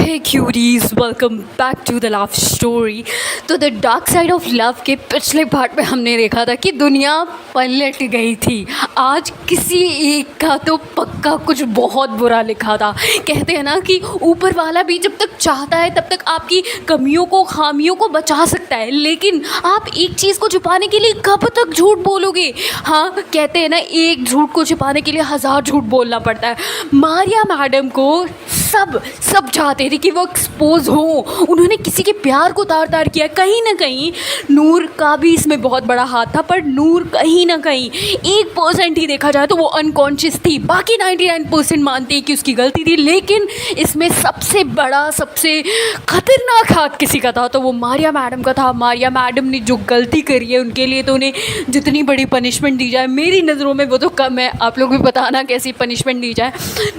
Hey curies, welcome back to the love story. तो the dark side of love के पिछले part में हमने देखा था कि दुनिया पलट गई थी। आज किसी एक का तो पक्का कुछ बहुत बुरा लिखा था। कहते हैं ना कि ऊपर वाला भी जब तक चाहता है तब तक आपकी कमियों को, खामियों को बचा सकता है, लेकिन आप एक चीज़ को छुपाने के लिए कब तक झूठ बोलोगे। हाँ, कहते हैं ना, एक झूठ को छुपाने के लिए 1000 झूठ बोलना पड़ता है। मारिया मैडम को सब चाहते थे कि वो एक्सपोज हो। उन्होंने किसी के प्यार को तार तार किया। कहीं ना कहीं नूर का भी इसमें बहुत बड़ा हाथ था, पर नूर कहीं ना कहीं 1% ही देखा जाए तो वो अनकॉन्शियस थी। बाकी 99% मानते हैं कि उसकी गलती थी, लेकिन इसमें सबसे बड़ा, सबसे खतरनाक हाथ किसी का था तो वो मारिया मैडम का था। मारिया मैडम ने जो गलती करी है उनके लिए तो उन्हें जितनी बड़ी पनिशमेंट दी जाए, मेरी नज़रों में वो तो कम है। आप लोग भी बताना कैसी पनिशमेंट दी जाए।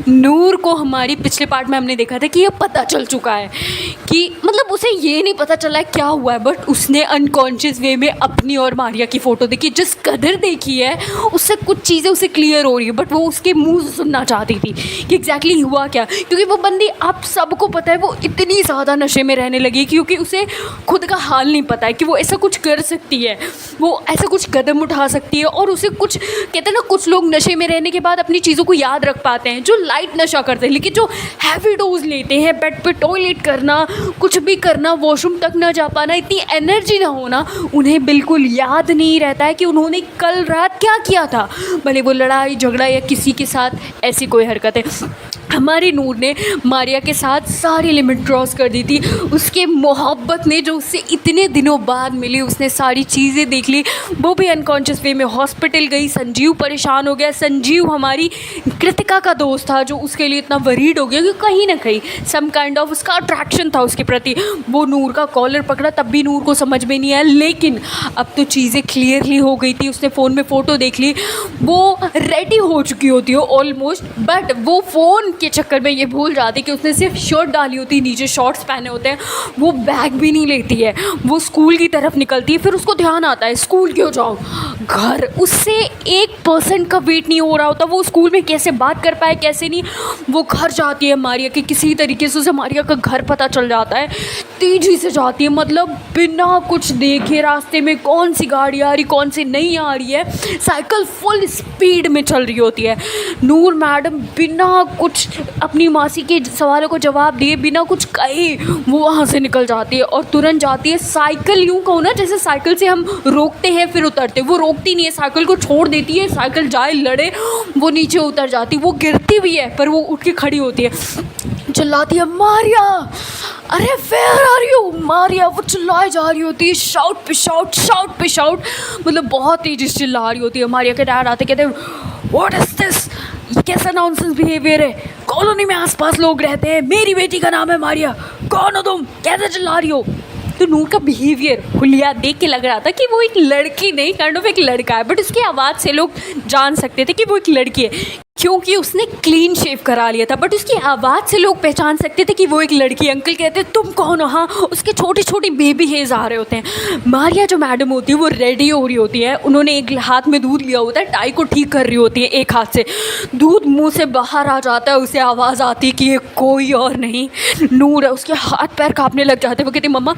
नूर को हमारी पिछले पार्ट में हमने देखा था कि ये पता चल चुका है कि मतलब उसे ये नहीं पता चला है क्या हुआ है, बट उसने अनकॉन्शियस वे में अपनी और मारिया की फ़ोटो देखी। जिस कदर देखी है उससे कुछ चीज़ें उसे क्लियर हो रही है, बट वो उसके मुंह से सुनना चाहती थी कि एग्जैक्टली हुआ क्या। क्योंकि वो बंदी, आप सबको पता है, वो इतनी ज़्यादा नशे में रहने लगी क्योंकि उसे खुद का हाल नहीं पता है कि वो ऐसा कुछ कर सकती है, वो ऐसा कुछ कदम उठा सकती है। और उसे कुछ, कहते हैं ना, कुछ लोग नशे में रहने के बाद अपनी चीज़ों को याद रख पाते हैं, जो लाइट नशा करते हैं, लेकिन जो हैवी डोज लेते हैं, बेड पे टॉयलेट करना, कुछ भी करना, वॉशरूम तक ना जा पाना, इतनी एनर्जी ना होना, उन्हें बिल्कुल याद नहीं रहता है कि उन्होंने कल रात क्या किया था, भले वो लड़ाई झगड़ा या किसी के साथ ऐसी कोई हरकत है। हमारी नूर ने मारिया के साथ सारी लिमिट क्रॉस कर दी थी। उसके मोहब्बत ने जो उससे इतने दिनों बाद मिली, उसने सारी चीज़ें देख ली। वो भी अनकॉन्शियस वे में हॉस्पिटल गई। संजीव परेशान हो गया। संजीव हमारी कृतिका का दोस्त था जो उसके लिए इतना वरीड हो गया कि कहीं ना कहीं सम काइंड ऑफ उसका अट्रैक्शन था उसके प्रति। वो नूर का कॉलर पकड़ा, तब भी नूर को समझ में नहीं आया, लेकिन अब तो चीज़ें क्लियरली हो गई थी। उसने फ़ोन में फ़ोटो देख ली। वो रेडी हो चुकी होती हो ऑलमोस्ट, बट वो फ़ोन के चक्कर में ये भूल जाती कि उसने सिर्फ शर्ट डाली होती, नीचे शॉर्ट्स पहने होते हैं। वो बैग भी नहीं लेती है, वो स्कूल की तरफ निकलती है। फिर उसको ध्यान आता है, स्कूल क्यों जाओ, घर। उससे 1% का वेट नहीं हो रहा होता वो स्कूल में कैसे बात कर पाए, कैसे नहीं। वो घर जाती है मारिया के, किसी तरीके से उसे मारिया का घर पता चल जाता है। तेज़ी से जाती है, मतलब बिना कुछ देखे रास्ते में कौन सी गाड़ी आ रही, कौन सी नहीं आ रही है। साइकिल फुल स्पीड में चल रही होती है। नूर मैडम बिना कुछ अपनी मासी के सवालों को जवाब दिए, बिना कुछ कहे वो वहाँ से निकल जाती है और तुरंत जाती है। साइकिल, यूँ कहो ना जैसे साइकिल से हम रोकते हैं फिर उतरते, वो रोकती नहीं है, साइकिल को छोड़ देती है। साइकिल जाए लड़े, वो नीचे उतर जाती, वो गिरती भी है पर वो उठ के खड़ी होती है, चिल्लाती है, मारिया, अरे वेयर आर यू मारिया। वो चिल्लाए जा रही होती है, शाउट पे शाउट, शाउट पे शाउट, मतलब बहुत तेज़ी से चिल्ला रही होती है। मारिया के डैड आते, कहते हैं, व्हाट इज दिस, ये कैसा नॉनसेंस बिहेवियर है, कॉलोनी में आसपास लोग रहते हैं, मेरी बेटी का नाम है मारिया, कौन हो तुम, कैसे चिल्ला रही हो। तो नूर का बिहेवियर हुलिया देख के लग रहा था कि वो एक लड़की नहीं, काइंड ऑफ एक लड़का है, बट उसकी आवाज़ से लोग जान सकते थे कि वो एक लड़की है क्योंकि उसने क्लीन शेव करा लिया था। बट उसकी आवाज़ से लोग पहचान सकते थे कि वो एक लड़की। अंकल कहते तुम कौन हो। हाँ, उसके छोटे छोटे बेबी हेज आ रहे होते हैं। मारिया जो मैडम होती है वो रेडी हो रही होती है। उन्होंने एक हाथ में दूध लिया होता है, टाई को ठीक कर रही होती है एक हाथ से। दूध मुंह से बाहर आ जाता है, उसे आवाज़ आती है कि ये कोई और नहीं नूर है। उसके हाथ पैर काँपने लग जाते हैं। वो कहती मम्मा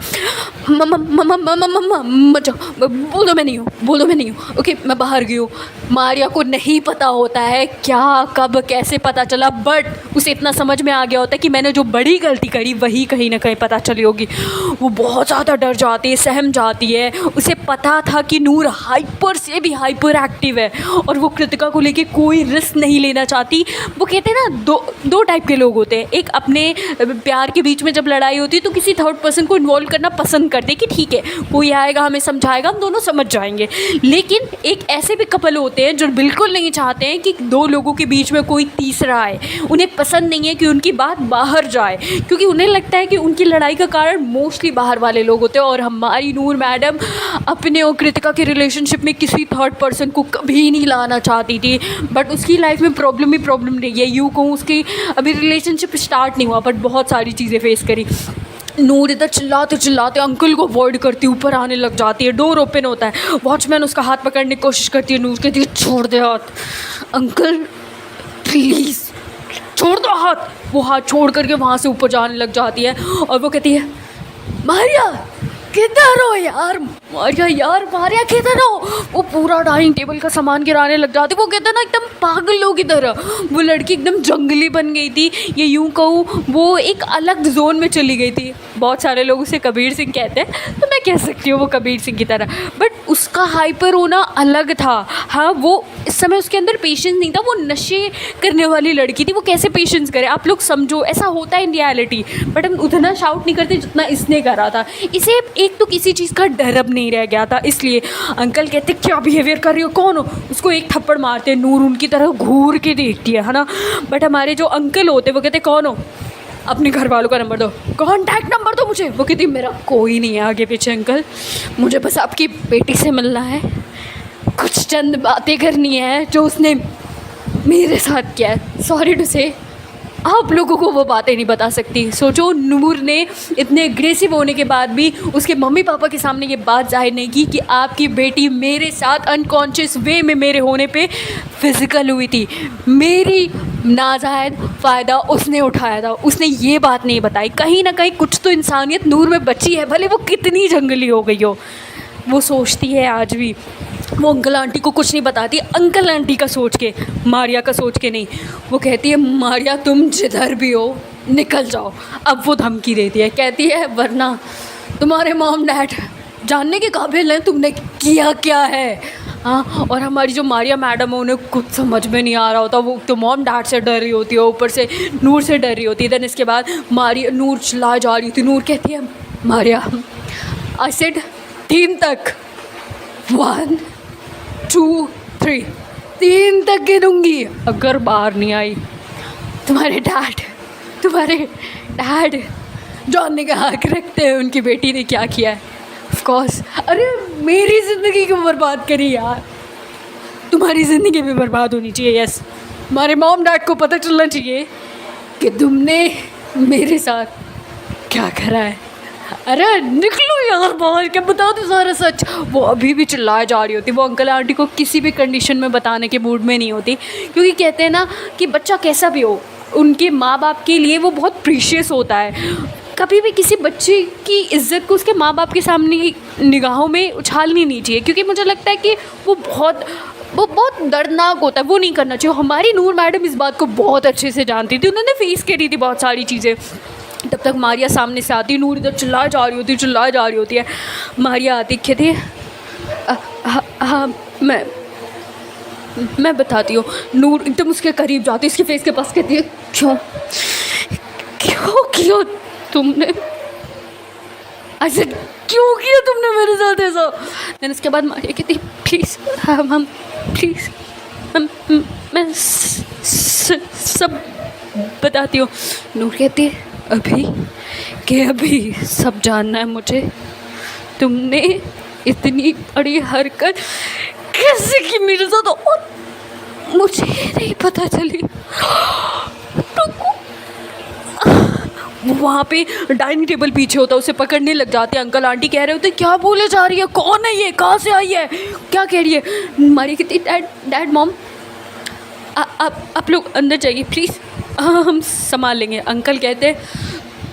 मम्मा मम्मा मम्मा मम्मा मत जाओ, बोल दो मैं नहीं हूँ, बोल दो मैं नहीं हूँ, ओके मैं बाहर गई हूँ। मारिया को नहीं पता होता है क्या, कब, कैसे पता चला, बट उसे इतना समझ में आ गया होता है कि मैंने जो बड़ी गलती करी वही कहीं ना कहीं पता चली होगी। वो बहुत ज़्यादा डर जाती है, सहम जाती है। उसे पता था कि नूर हाइपर से भी हाइपर एक्टिव है और वो कृतिका को लेके कोई रिस्क नहीं लेना चाहती। वो कहते हैं ना, दो टाइप के लोग होते हैं। एक अपने प्यार के बीच में जब लड़ाई होती है तो किसी थर्ड पर्सन को इन्वॉल्व करना पसंद करते कि ठीक है कोई आएगा हमें समझाएगा, हम दोनों समझ जाएंगे। लेकिन एक ऐसे भी कपल होते हैं जो बिल्कुल नहीं चाहते हैं कि दो लोगों के बीच में कोई तीसरा आए। उन्हें पसंद नहीं है कि उनकी बात बाहर जाए, क्योंकि उन्हें लगता है कि उनकी लड़ाई का कारण मोस्टली बाहर वाले लोग होते हैं। और हमारी नूर मैडम अपने और कृतिका के रिलेशनशिप में किसी थर्ड पर्सन को कभी नहीं लाना चाहती थी, बट उसकी लाइफ में प्रॉब्लम ही प्रॉब्लम रही है। यूँ कहूँ उसकी अभी रिलेशनशिप स्टार्ट नहीं हुआ बट बहुत सारी चीज़ें फेस करी। नूर इधर चिल्लाते चिल्लाते अंकल को अवॉइड करती, ऊपर आने लग जाती है। डोर ओपन होता है, वॉचमैन उसका हाथ पकड़ने की कोशिश करती है। नूर कहती है छोड़ दे हाथ, अंकल प्लीज़ छोड़ दो हाथ। वो हाथ छोड़ करके वहाँ से ऊपर जाने लग जाती है और वो कहती है मारिया किधर हो यार, मारिया यार, मारिया किधर हो। वो पूरा डाइनिंग टेबल का सामान गिराने लग जाती। वो कहते हैं ना एकदम पागलों की तरह। वो लड़की एकदम जंगली बन गई थी, ये यूँ कहूँ वो एक अलग जोन में चली गई थी। बहुत सारे लोग उसे कबीर सिंह कहते हैं, तो मैं कह सकती हूँ वो कबीर सिंह की तरह, बट उसका हाइपर होना अलग था। हाँ, वो इस समय उसके अंदर पेशेंस नहीं था। वो नशे करने वाली लड़की थी, वो कैसे पेशेंस करे, आप लोग समझो। ऐसा होता है इन रियलिटी, बट हम उतना शाउट नहीं करते जितना इसने करा था। इसे एक तो किसी चीज़ का डर अब नहीं रह गया था, इसलिए अंकल कहते क्या बिहेवियर कर रही हो, कौन हो। उसको एक थप्पड़ मारते, नूर उनकी तरफ घूर के देखती है ना। बट हमारे जो अंकल होते वो कहते कौन हो, अपने घर वालों का नंबर दो, कॉन्टैक्ट नंबर दो मुझे। वो कहती मेरा कोई नहीं है आगे पीछे अंकल, मुझे बस आपकी बेटी से मिलना है, कुछ चंद बातें करनी है जो उसने मेरे साथ किया है। सॉरी टू से आप लोगों को वो बातें नहीं बता सकती। सोचो, नूर ने इतने एग्रेसिव होने के बाद भी उसके मम्मी पापा के सामने ये बात जाहिर नहीं की कि आपकी बेटी मेरे साथ अनकॉन्शियस वे में मेरे होने पे फिज़िकल हुई थी। मेरी नाजायज़ फ़ायदा उसने उठाया था, उसने ये बात नहीं बताई। कहीं ना कहीं कुछ तो इंसानियत नूर में बची है, भले वो कितनी जंगली हो गई हो। वो सोचती है आज भी, वो अंकल आंटी को कुछ नहीं बताती, अंकल आंटी का सोच के, मारिया का सोच के नहीं। वो कहती है मारिया तुम जिधर भी हो निकल जाओ। अब वो धमकी देती है, कहती है वरना तुम्हारे मॉम डैड जानने के काबिल हैं तुमने किया क्या है। हाँ, और हमारी जो मारिया मैडम है उन्हें कुछ समझ में नहीं आ रहा होता। वो तो मॉम डैड से डर रही होती है, ऊपर से नूर से डर रही होती है। देन इसके बाद मारिया, नूर चिल्ला जा रही थी। नूर कहती है मारिया आई सेड 3 तक, 1 2 3, 3 तक गिनूंगी। अगर बाहर नहीं आई तुम्हारे डैड जानने का हक रखते हैं उनकी बेटी ने क्या किया है। ऑफ कोर्स, अरे मेरी ज़िंदगी क्यों बर्बाद करी यार, तुम्हारी ज़िंदगी भी बर्बाद होनी चाहिए। यस, हमारे मॉम डैड को पता चलना चाहिए कि तुमने मेरे साथ क्या करा है। अरे निकलो यार बाहर, क्या बताओ तो सारा सच। वो अभी भी चिल्लाए जा रही होती। वो अंकल आंटी को किसी भी कंडीशन में बताने के मूड में नहीं होती, क्योंकि कहते हैं ना कि बच्चा कैसा भी हो उनके माँ बाप के लिए वो बहुत प्रीशियस होता है। कभी भी किसी बच्चे की इज्जत को उसके माँ बाप के सामने निगाहों में उछालनी नहीं चाहिए, क्योंकि मुझे लगता है कि वो बहुत दर्दनाक होता है। वो नहीं करना चाहिए। हमारी नूर मैडम इस बात को बहुत अच्छे से जानती थी, उन्होंने फेस करी थी बहुत सारी चीज़ें। तब तक मारिया सामने से आती, नूर इधर चिल्ला जा रही होती है। मारिया आती, कहती है हाँ मैं बताती हूँ। नूर एकदम उसके करीब जाती, उसके फेस के पास, कहती है क्यों तुमने ऐसे क्यों किया तुमने मेरे साथ ऐसा। देन उसके बाद मारिया कहती प्लीज़ हम प्लीज़ मैं सब बताती हूँ। नूर कहती है अभी सब जानना है मुझे। तुमने इतनी बड़ी हरकत कैसे की मेरे साथ और मुझे नहीं पता चली। वहाँ पे डाइनिंग टेबल पीछे होता है, उसे पकड़ने लग जाते हैं। अंकल आंटी कह रहे होते क्या बोले जा रही है, कौन है ये, कहाँ से आई है, क्या कह रही है। मारी कहती डैड मॉम आप लोग अंदर जाइए प्लीज़, हम संभाल लेंगे। अंकल कहते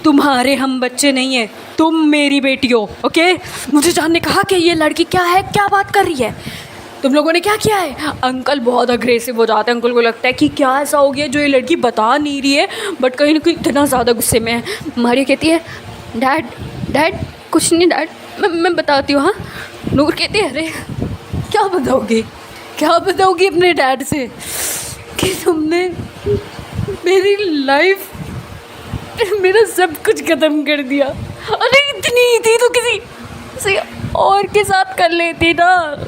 तुम्हारे हम बच्चे नहीं हैं, तुम मेरी बेटी हो, ओके। मुझे जान ने कहा कि ये लड़की क्या है, क्या बात कर रही है, तुम लोगों ने क्या किया है। अंकल बहुत अग्रेसिव हो जाते हैं। अंकल को लगता है कि क्या ऐसा हो गया जो ये लड़की बता नहीं रही है, बट कहीं ना कहीं इतना ज़्यादा गुस्से में है। मारिया कहती है डैड कुछ नहीं डैड, मैं बताती हूँ। हाँ, नूर कहती है अरे क्या बताओगी अपने डैड से कि तुमने मेरी लाइफ, मेरा सब कुछ ख़त्म कर दिया। अरे इतनी ही थी तो किसी और के साथ कर लेती ना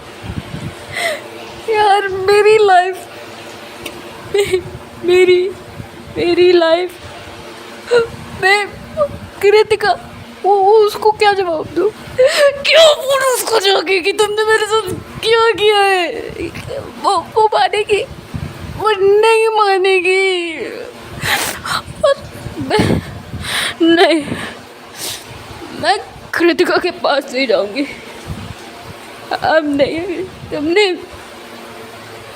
यार। मेरी लाइफ मेरी लाइफ मैं कृतिका, वो उसको क्या जवाब दूँ, क्यों बोलूँ उसको जाके कि तुमने मेरे साथ क्या किया है। वो मानेगी, वो नहीं मानेगी। नहीं, मैं कृतिका के पास नहीं जाऊंगी। अब नहीं, तुमने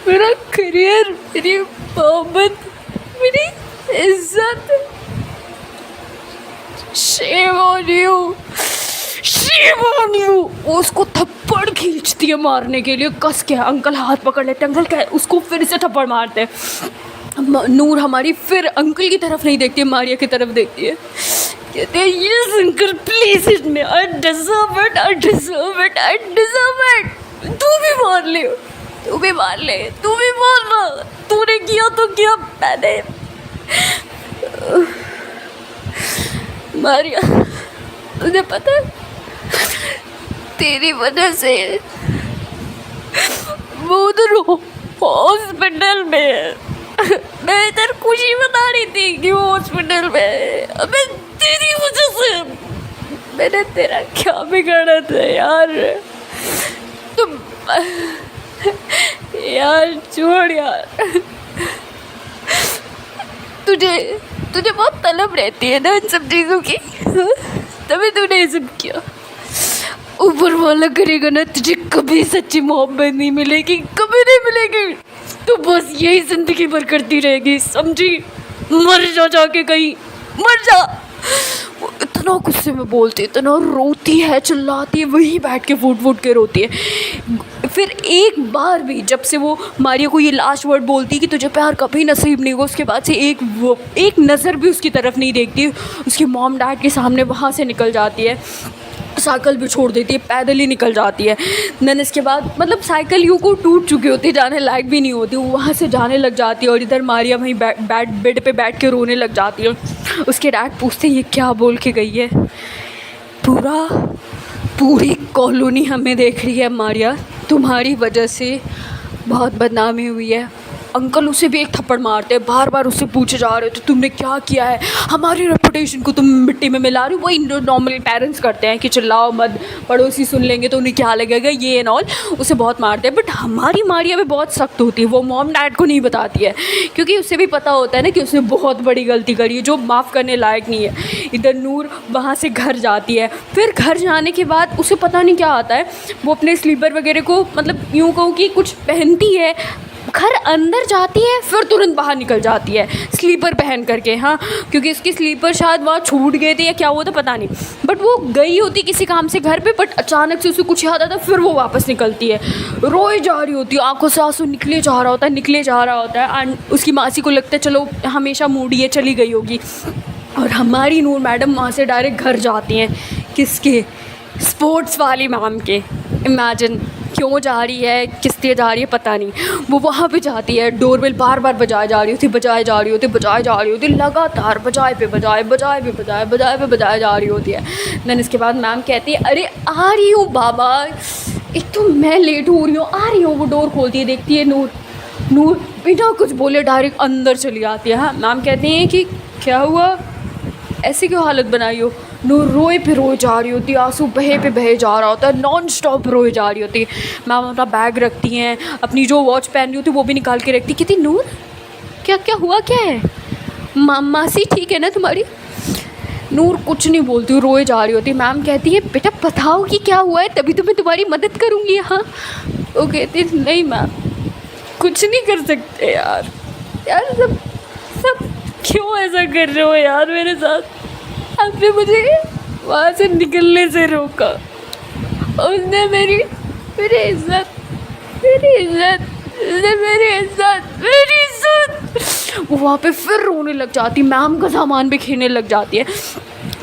मेरा करियर, मेरी मोहब्बत, मेरी इज्जत, shame on you, shame on you. वो उसको थप्पड़ खींचती है मारने के लिए कस के। अंकल हाथ पकड़ लेते, अंकल क्या, उसको फिर से थप्पड़ मारते हैं। नूर हमारी फिर अंकल की तरफ नहीं देखती है, मारिया की तरफ देखती है। कहते हैं yes uncle please it me, I deserve it, I deserve it, I deserve it. तू भी मार ले, तू भी मार ले, तू भी मारना, तूने किया तो किया, मैंने। मारिया तुझे पता है तेरी वजह से वो उधर हॉस्पिटल में है। मैं इधर खुशी बता रही थी कि वो हॉस्पिटल में है। अबे तेरी वजह से मैंने तेरा क्या बिगाड़ा था यार। तुम यार छोड़ यार, तुझे बहुत तलब रहती है ना इन सब चीज़ों की, तभी तूने ये सब किया। ऊपर वाला करेगा ना, तुझे कभी सच्ची मोहब्बत नहीं मिलेगी, कभी नहीं मिलेगी। तो बस यही जिंदगी भर करती रहेगी, समझी? मर जा जाके कहीं, मर जा। वो इतना गुस्से में बोलती है, इतना रोती है, चिल्लाती है, वहीं बैठ के फूट फूट के रोती है। फिर एक बार भी जब से वो मारिया को ये लास्ट वर्ड बोलती है कि तुझे प्यार कभी नसीब नहीं होगा, उसके बाद से एक नज़र भी उसकी तरफ नहीं देखती। उसके मॉम डैड के सामने वहाँ से निकल जाती है, साइकिल भी छोड़ देती है, पैदल ही निकल जाती है। देन इसके बाद मतलब साइकिल यूँ को टूट चुकी होती है, जाने लायक भी नहीं होती, वो वहाँ से जाने लग जाती है। और इधर मारिया वहीं बेड पे बैठ के रोने लग जाती है। उसके डैड पूछते ये क्या बोल के गई है। पूरी कॉलोनी हमें देख रही है मारिया, तुम्हारी वजह से बहुत बदनामी हुई है। अंकल उसे भी एक थप्पड़ मारते हैं, बार बार उससे पूछे जा रहे हो तो तुमने क्या किया है, हमारी रेपुटेशन को तुम मिट्टी में मिला रही हो। वही नॉर्मली पेरेंट्स करते हैं कि चिल्लाओ मत, पड़ोसी सुन लेंगे तो उन्हें क्या लगेगा, ये एंड ऑल। उसे बहुत मारते हैं। बट हमारी मारिया भी बहुत सख्त होती है, वो मॉम डैड को नहीं बताती है क्योंकि उसे भी पता होता है ना कि उसने बहुत बड़ी गलती करी है जो माफ़ करने लायक नहीं है। इधर नूर वहाँ से घर जाती है। फिर घर जाने के बाद उसे पता नहीं क्या आता है, वो अपने स्लीपर वगैरह को मतलब यूँ कहूँ कि कुछ पहनती है, घर अंदर जाती है, फिर तुरंत बाहर निकल जाती है स्लीपर पहन करके। हाँ, क्योंकि उसकी स्लीपर शायद वहाँ छूट गए थे या क्या हुआ था पता नहीं, बट वो गई होती किसी काम से घर पे, बट अचानक से उसे कुछ याद आता है, फिर वो वापस निकलती है, रोए जा रही होती है, आंखों से आंसू निकले जा रहा होता है। एंड उसकी मासी को लगता है चलो हमेशा मूडी है, चली गई होगी। और हमारी नूर मैडम वहाँ से डायरेक्ट घर जाती हैं, किसके, स्पोर्ट्स वाली मैम के। इमेजिन क्यों जा रही है, किस लिए जा रही है पता नहीं। वो वहाँ पे जाती है, डोरबेल बार बार बजाए जा रही होती, लगातार बजाए पे बजाए जा रही होती है। देन इसके बाद मैम कहती है अरे आ रही हूँ बाबा, एक तो मैं लेट हो रही हूँ, आ रही हूँ। वो डोर खोलती है, देखती है नूर बिना कुछ बोले डायरेक्ट अंदर चली आती है। हाँ, मैम कहती हैं कि क्या हुआ, ऐसी क्यों हालत बनाई हो। नूर रोए पे रोए जा रही होती है, आंसू बहे पे बहे जा रहा होता है, नॉन स्टॉप रोए जा रही होती है। मैम अपना बैग रखती हैं, अपनी जो वॉच पहन रही होती है वो भी निकाल के रखती। कहती नूर क्या हुआ, क्या है, मासी ठीक है ना तुम्हारी। नूर कुछ नहीं बोलती, रोए जा रही होती है। मैम कहती है बेटा बताओ कि क्या हुआ है, तभी तो मैं तुम्हारी मदद करूँगी। हाँ, वो कहती नहीं मैम कुछ नहीं कर सकते यार सब क्यों ऐसा कर रहे हो यार मेरे साथ। आपने मुझे वहाँ से निकलने से रोका, उसने मेरी इज्जत वो वहाँ पे फिर रोने लग जाती, मैम का सामान भी खेलने लग जाती है।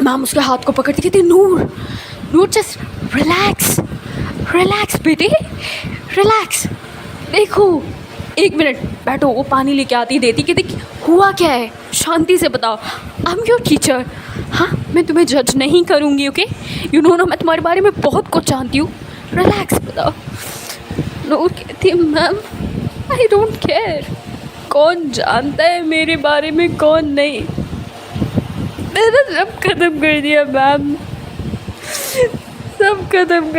मैम उसके हाथ को पकड़ती, कहती नूर जस्ट रिलैक्स बेटे, रिलैक्स, देखो 1 मिनट बैठो। वो पानी लेके आती, देती, कहती हुआ क्या है, शांति से बताओ, आई एम योर टीचर। हाँ, मैं तुम्हें जज नहीं करूँगी, ओके, यू नो ना, मैं तुम्हारे बारे में बहुत कुछ जानती हूँ, रिलैक्स, बताओ। नूर कहती है मैम आई डोंट केयर, कौन जानता है मेरे बारे में कौन नहीं, मैंने सब खत्म कर दिया मैम, सब खत्म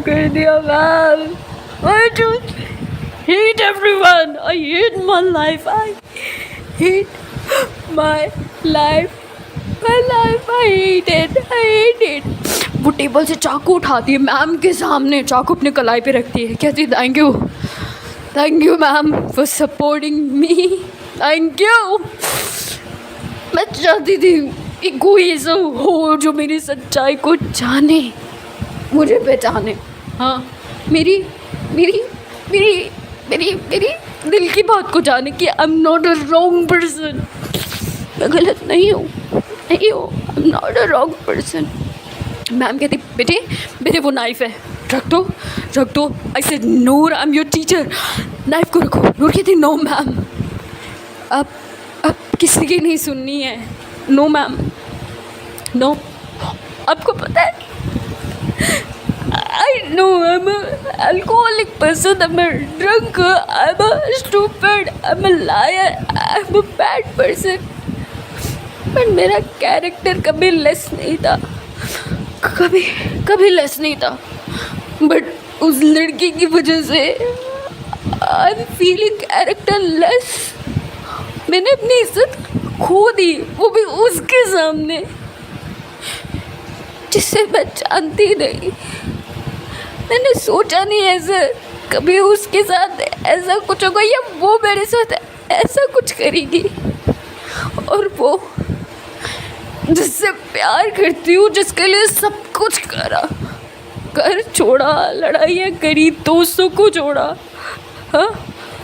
कर दिया ma'am. I just hate everyone. I hate my life. I hate my life. I hate it. वो टेबल से चाकू उठाती है, मैम के सामने चाकू अपने कलाई पे रखती है, कहती है thank you ma'am for supporting me thank you. मैं चाहती थी कि कोई ऐसा हो जो मेरी सच्चाई को जाने, मुझे पहचाने। हाँ, मेरी मेरी मेरी मेरी मेरी दिल की बात को जाने कि I am not a wrong person. मैं गलत नहीं हूँ, I am not a wrong person. Ma'am कहती बेटे बेटे वो नाइफ है, रख दो। I said Noor I am your teacher, knife को रखो। नूर कहती नो मैम, अब किसी की नहीं सुननी है। No ma'am, no. आपको पता है I know I'm an alcoholic person, I'm a drunk, I'm a stupid, I'm a liar, I'm a bad person. पर मेरा कैरेक्टर कभी लेस नहीं था, कभी लेस नहीं था। बट उस लड़की की वजह से I am feeling character less. मैंने अपनी इज्जत खो दी, वो भी उसके सामने, जिससे मैं जानती नहीं। मैंने सोचा नहीं ऐसा कभी उसके साथ ऐसा कुछ होगा या वो मेरे साथ ऐसा कुछ करेगी। और वो जिससे प्यार करती हूँ, जिसके लिए सब कुछ करा, घर छोड़ा, लड़ाइयाँ करी, दोस्तों को छोड़ा, हाँ,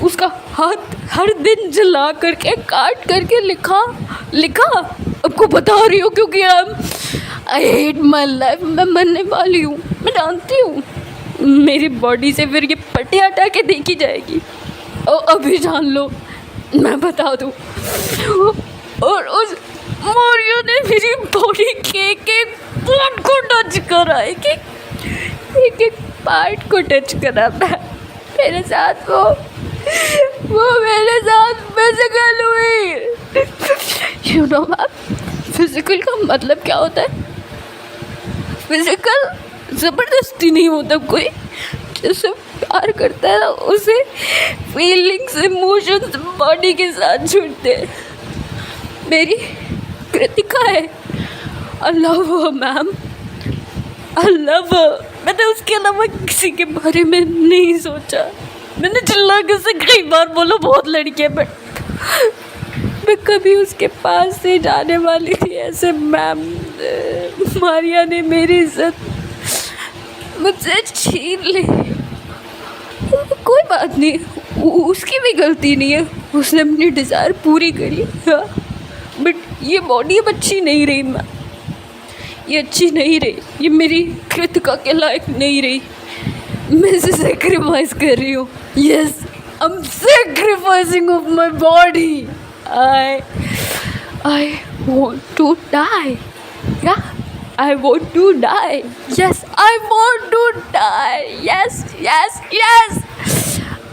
उसका हाथ हर दिन जला करके काट करके लिखा आपको बता रही हूँ क्योंकि आई हेट माई लाइफ। मैं मरने वाली हूँ, मैं जानती हूँ। मेरी बॉडी से फिर ये पट्टी हटा के देखी जाएगी। और अभी जान लो, मैं बता दूँ। और उस मोरियो ने मेरी बॉडी के एक पार्ट को टच करा, एक पार्ट को टच करा। मेरे साथ वो मेरे साथ फिजिकल हुई। यू नो मैम, फिजिकल का मतलब क्या होता है? फिजिकल ज़बरदस्ती नहीं होता। कोई जिससे प्यार करता है उसे फीलिंग्स, इमोशंस बॉडी के साथ जुड़ते हैं। मेरी कृतिका है, I love her ma'am, I love हर। मैंने उसके अलावा किसी के बारे में नहीं सोचा। मैंने चिल्ला के उसे कई बार बोला बहुत लड़की है, बट मैं कभी उसके पास से जाने वाली थी। ऐसे मैम मारिया ने मेरी इज्जत मुझसे छीन ली। कोई बात नहीं, उसकी भी गलती नहीं है, उसने अपनी डिज़ायर पूरी करी। हाँ, बट ये बॉडी अब अच्छी नहीं रही मैम, ये अच्छी नहीं रही, ये मेरी कृतिका के लायक नहीं रही। मैं इसे सेक्रीफाइस कर रही हूँ। Yes, I am sacrificing of my body. I want to die. Yeah, I want to die. Yes, I want to die. Yes.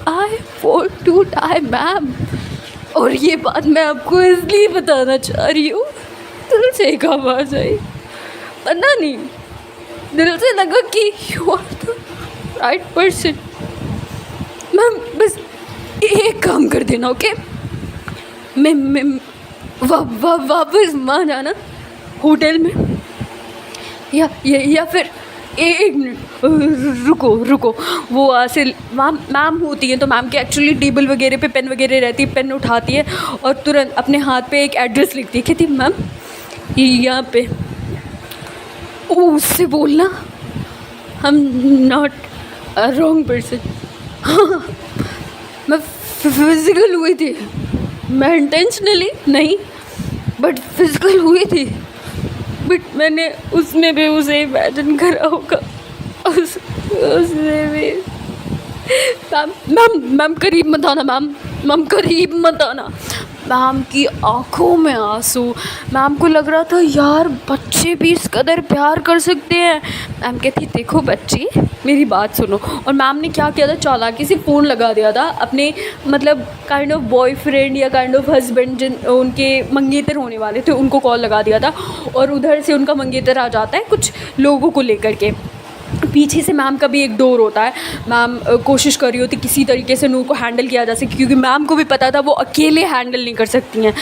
I want to die, ma'am. और ये बात मैं आपको इसलिए बताना चाह रही हूँ, दिल से एक आवाज़ आई, पता नहीं, दिल से लगा कि you are the right person. Ma'am बस एक काम कर देना, ओके? मैं वापस वहाँ जाना होटल में, या फिर एक मिनट रुको। वो वहाँ से मैम होती है, तो मैम के एक्चुअली टेबल वगैरह पे पेन वगैरह रहती है, पेन उठाती है और तुरंत अपने हाथ पे एक एड्रेस लिखती है। कहती मैम यहाँ पे, उससे बोलना I am not a wrong person. हाँ, मैं फिजिकल हुई थी, मैं इंटेंशनली नहीं, बट फिजिकल हुई थी। बट मैंने उसमें भी उसे इमेजिन करा होगा, उसने भी। मैम करीब मत आना, मैम करीब मत आना। मैम की आंखों में आंसू। मैम को लग रहा था यार बच्चे भी इस कदर प्यार कर सकते हैं। मैम कहती देखो बच्ची मेरी बात सुनो। और मैम ने क्या किया था, चालाकी से फ़ोन लगा दिया था अपने मतलब काइंड ऑफ बॉयफ्रेंड या काइंड ऑफ हस्बैंड जिन उनके मंगेतर होने वाले थे, उनको कॉल लगा दिया था। और उधर से उनका मंगेतर आ जाता है कुछ लोगों को लेकर के। पीछे से मैम का भी एक डोर होता है। मैम कोशिश कर रही होती किसी तरीके से नूर को हैंडल किया जा सके, क्योंकि मैम को भी पता था वो अकेले हैंडल नहीं कर सकती हैं।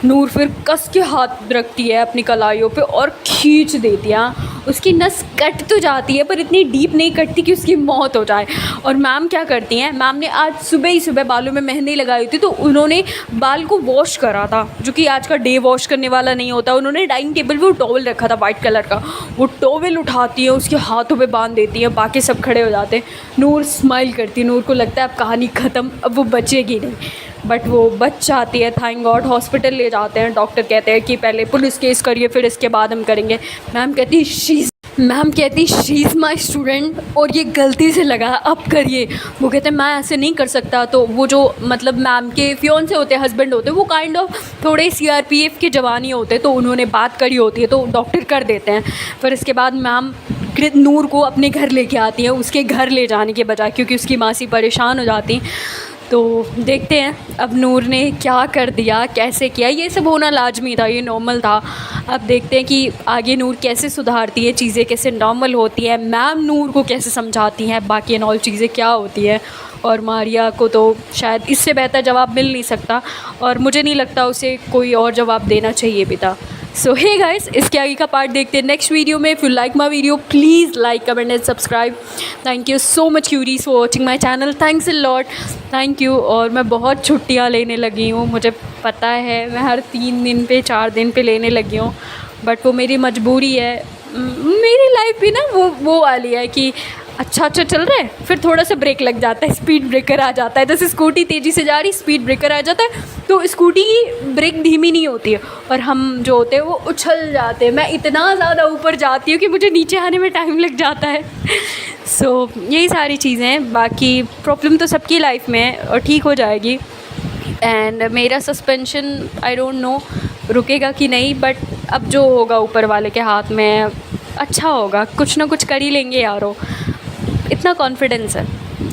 नूर फिर कस के हाथ रखती है अपनी कलाइयों पे और खींच देती है। उसकी नस कट तो जाती है पर इतनी डीप नहीं कटती कि उसकी मौत हो जाए। और मैम क्या करती हैं, मैम ने आज सुबह ही सुबह बालों में मेहंदी लगाई थी, तो उन्होंने बाल को वॉश करा था, जो कि आज का डे वॉश करने वाला नहीं होता। उन्होंने डाइनिंग टेबल पे वो टॉवल रखा था वाइट कलर का, वो टॉवल उठाती है, उसके हाथों पे बांध देती है, बाकी सब खड़े हो जाते हैं। नूर स्माइल करती है, नूर को लगता है अब कहानी ख़त्म, अब वो बचेगी नहीं, बट वो बच जाती है। Thank God. हॉस्पिटल ले जाते हैं, डॉक्टर कहते हैं कि पहले पुलिस केस करिए फिर इसके बाद हम करेंगे। मैम कहती शी इज़ माई स्टूडेंट और ये गलती से लगा, अब करिए। वो कहते हैं मैं ऐसे नहीं कर सकता। तो वो जो मतलब मैम के फियोंसे होते हैं, हस्बैंड होते हैं, वो काइंड ऑफ थोड़े CRPF के जवान ही होते हैं, तो उन्होंने बात करी होती है तो डॉक्टर कर देते हैं। फिर इसके बाद मैम नूर को अपने घर लेके आती हैं, उसके घर ले जाने के बजाय, क्योंकि उसकी मासी परेशान हो जाती। तो देखते हैं अब नूर ने क्या कर दिया, कैसे किया। ये सब होना लाजमी था, ये नॉर्मल था। अब देखते हैं कि आगे नूर कैसे सुधारती है, चीज़ें कैसे नॉर्मल होती है, मैम नूर को कैसे समझाती हैं, बाकी एंड ऑल चीज़ें क्या होती है। और मारिया को तो शायद इससे बेहतर जवाब मिल नहीं सकता, और मुझे नहीं लगता उसे कोई और जवाब देना चाहिए भी था। सो हे गाइस, इसके आगे का पार्ट देखते हैं नेक्स्ट वीडियो में। If you like my video please like, comment and subscribe. Thank you so much curies for watching my channel. Thanks a lot, thank you. और मैं बहुत छुट्टियाँ लेने लगी हूँ, मुझे पता है मैं हर 3 दिन पे 4 दिन पे लेने लगी हूँ, बट वो मेरी मजबूरी है। मेरी लाइफ भी ना वो वाली है कि अच्छा चल रहा है, फिर थोड़ा सा ब्रेक लग जाता है, स्पीड ब्रेकर आ जाता है। जैसे स्कूटी तेज़ी से जा रही, स्पीड ब्रेकर आ जाता है, तो स्कूटी की ब्रेक धीमी नहीं होती है और हम जो होते हैं वो उछल जाते हैं। मैं इतना ज़्यादा ऊपर जाती हूँ कि मुझे नीचे आने में टाइम लग जाता है। सो यही सारी चीज़ें हैं, बाकी प्रॉब्लम तो सबकी लाइफ में है और ठीक हो जाएगी। एंड मेरा सस्पेंशन आई डोंट नो रुकेगा कि नहीं, बट अब जो होगा ऊपर वाले के हाथ में, अच्छा होगा, कुछ ना कुछ कर ही लेंगे यारो, इतना कॉन्फिडेंस है।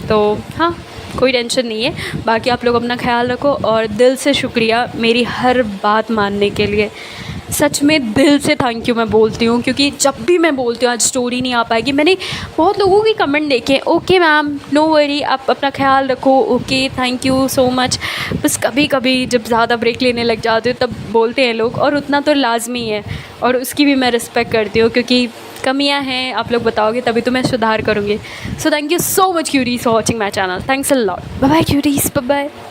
तो हाँ, कोई टेंशन नहीं है। बाकी आप लोग अपना ख्याल रखो और दिल से शुक्रिया मेरी हर बात मानने के लिए। सच में दिल से थैंक यू मैं बोलती हूँ, क्योंकि जब भी मैं बोलती हूँ आज स्टोरी नहीं आ पाएगी, मैंने बहुत लोगों के कमेंट देखे, ओके मैम नो वरी, आप अपना ख्याल रखो, okay thank you so much. बस कभी कभी जब ज़्यादा ब्रेक लेने लग जाते हो तब बोलते हैं लोग, और उतना तो लाजमी है और उसकी भी मैं रिस्पेक्ट करती हूँ, क्योंकि कमियां हैं, आप लोग बताओगे तभी तो मैं सुधार करूँगी। So thank you so much curies for watching my channel. Thanks a lot. Bye bye curies, bye bye.